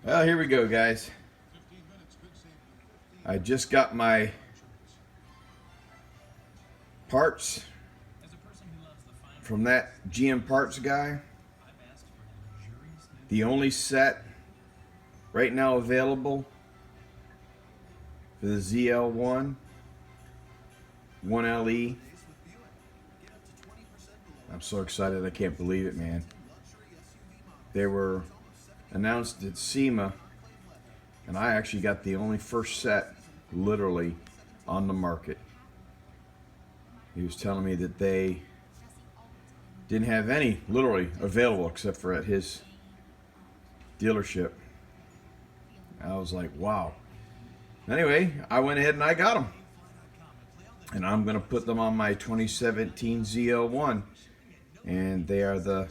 Well, here we go, guys. I just got my parts from that GM parts guy. The only set right now available for the ZL1 1LE. I'm so excited, I can't believe it, man. They were announced at Sema, and I actually got the only first set literally on the market. He was telling me that they didn't have any literally available except for at his dealership. I was like, wow. Anyway, I went ahead and I got them, and I'm going to put them on my 2017 ZL1, and they are the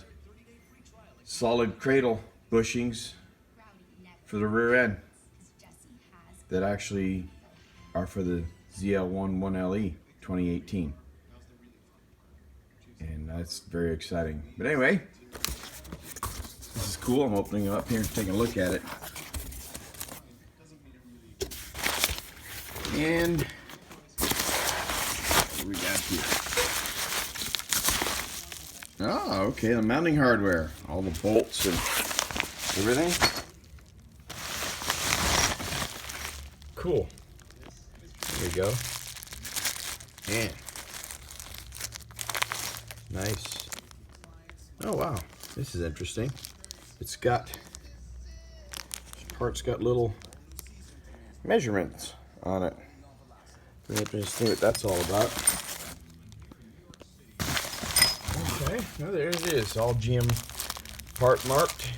solid cradle bushings for the rear end that actually are for the ZL1 1LE 2018, and that's very exciting. But anyway, this is cool. I'm opening it up here and taking a look at it, and what do we got here? Oh, okay, the mounting hardware, all the bolts and everything. Cool. There we go. And nice. Oh wow, this is interesting. It's got, this part's got little measurements on it. Very interesting to see what that's all about. Okay, well there it is, all GM part marked.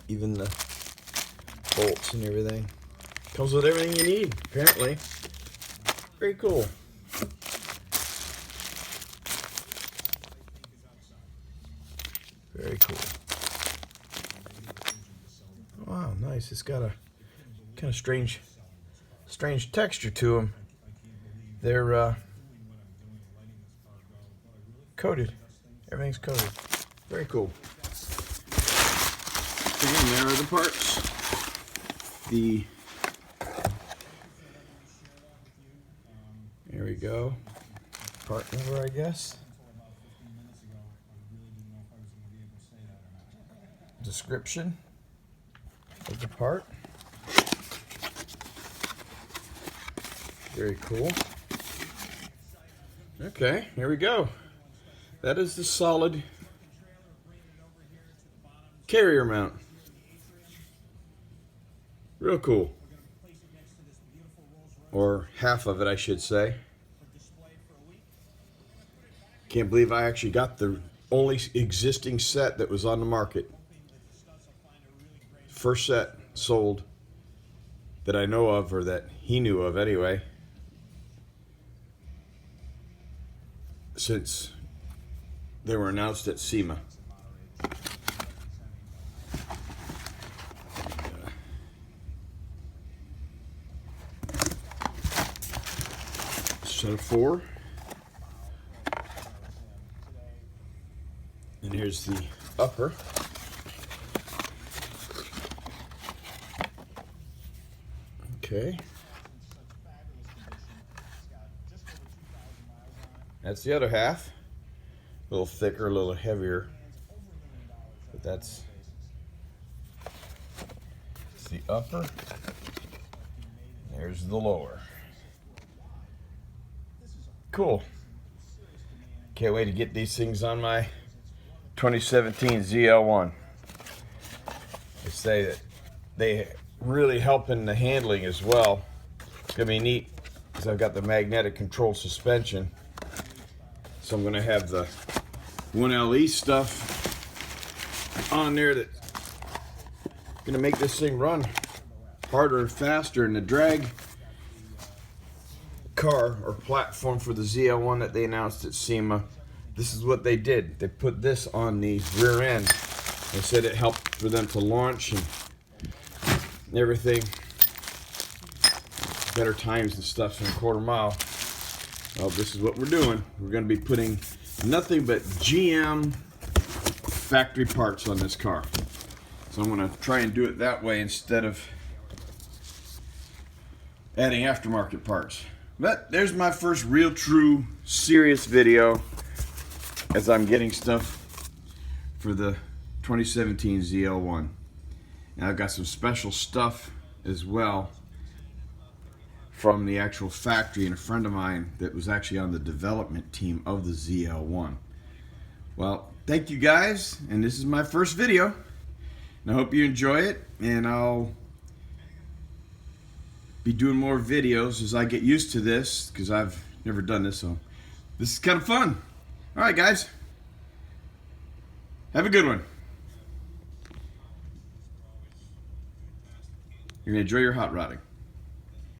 Even the bolts and everything. Comes with everything you need, apparently. Very cool. Very cool. Wow, nice. It's got a kind of strange texture to them. They're coated. Everything's coated. Very cool. And there are the parts. There we go. Part number, I guess. Description of the part. Very cool. Okay, here we go. That is the solid carrier mount. Real cool. Or half of it, I should say. Can't believe I actually got the only existing set that was on the market. First set sold that I know of, or that he knew of anyway, since they were announced at Sema. Set of 4. And here's the upper. Okay. That's the other half. A little thicker, a little heavier. But that's the upper. There's the lower. Cool. Can't wait to get these things on my 2017 ZL1. They say that they really help in the handling as well. It's gonna be neat because I've got the magnetic control suspension. So I'm gonna have the 1LE stuff on there that's gonna make this thing run harder and faster, and the drag car or platform for the ZL1 that they announced at Sema, this is what they did. They put this on the rear end. They said it helped for them to launch and everything. Better times and stuff in a quarter mile. Well, this is what we're doing. We're going to be putting nothing but GM factory parts on this car. So I'm going to try and do it that way instead of adding aftermarket parts. But there's my first real, true, serious video as I'm getting stuff for the 2017 ZL1. And I've got some special stuff as well from the actual factory and a friend of mine that was actually on the development team of the ZL1. Well, thank you guys, and this is my first video. And I hope you enjoy it, and I'll be doing more videos as I get used to this, because I've never done this, so this is kind of fun. Alright guys, have a good one. You're going to enjoy your hot rodding.